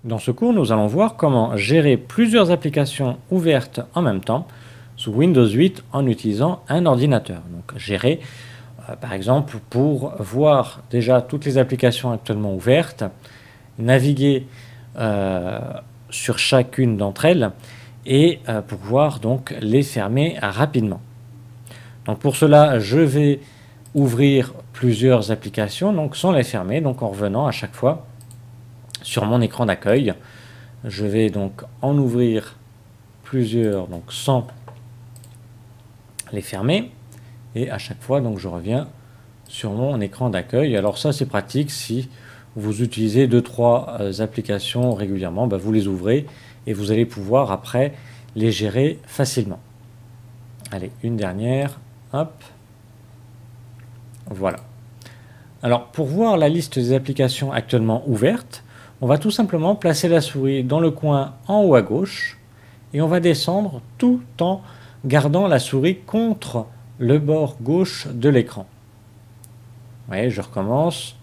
Dans ce cours, nous allons voir comment gérer plusieurs applications ouvertes en même temps sous Windows 8 en utilisant un ordinateur. Donc gérer, par exemple, pour voir déjà toutes les applications actuellement ouvertes, naviguer sur chacune d'entre elles et pouvoir donc les fermer rapidement. Donc pour cela, je vais ouvrir plusieurs applications donc sans les fermer, donc en revenant à chaque fois sur mon écran d'accueil. Je vais donc en ouvrir plusieurs donc sans les fermer et à chaque fois donc je reviens sur mon écran d'accueil. Alors ça c'est pratique si vous utilisez 2-3 applications régulièrement, vous les ouvrez et vous allez pouvoir après les gérer facilement. Allez, une dernière, hop, voilà. Alors pour voir la liste des applications actuellement ouvertes, on va tout simplement placer la souris dans le coin en haut à gauche et on va descendre tout en gardant la souris contre le bord gauche de l'écran. Vous voyez, je recommence.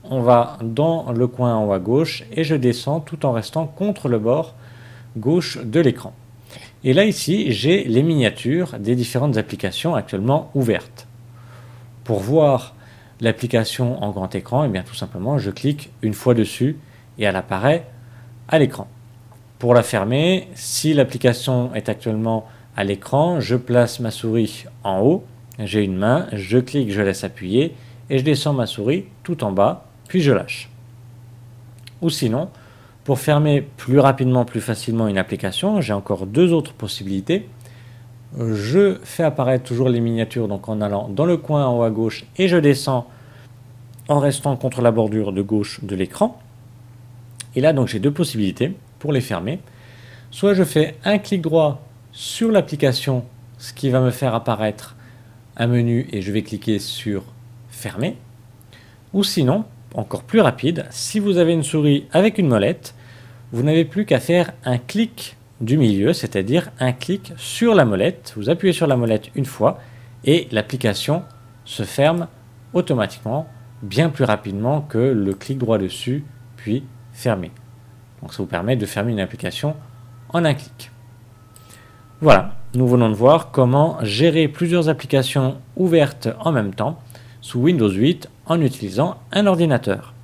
On va dans le coin en haut à gauche et je descends tout en restant contre le bord gauche de l'écran. Et là ici, j'ai les miniatures des différentes applications actuellement ouvertes. Pour voir l'application en grand écran, et bien tout simplement, je clique une fois dessus et elle apparaît à l'écran. Pour la fermer, si l'application est actuellement à l'écran, je place ma souris en haut, j'ai une main, je clique, je laisse appuyer et je descends ma souris tout en bas, puis je lâche. Ou sinon, pour fermer plus rapidement, plus facilement une application, j'ai encore deux autres possibilités. Je fais apparaître toujours les miniatures donc en allant dans le coin en haut à gauche et je descends en restant contre la bordure de gauche de l'écran. Et là donc j'ai deux possibilités pour les fermer. Soit je fais un clic droit sur l'application, ce qui va me faire apparaître un menu et je vais cliquer sur fermer. Ou sinon, encore plus rapide, si vous avez une souris avec une molette, vous n'avez plus qu'à faire un clic du milieu, c'est-à-dire un clic sur la molette. Vous appuyez sur la molette une fois et l'application se ferme automatiquement, bien plus rapidement que le clic droit dessus, puis fermer. Donc ça vous permet de fermer une application en un clic. Voilà, nous venons de voir comment gérer plusieurs applications ouvertes en même temps sous Windows 8 en utilisant un ordinateur.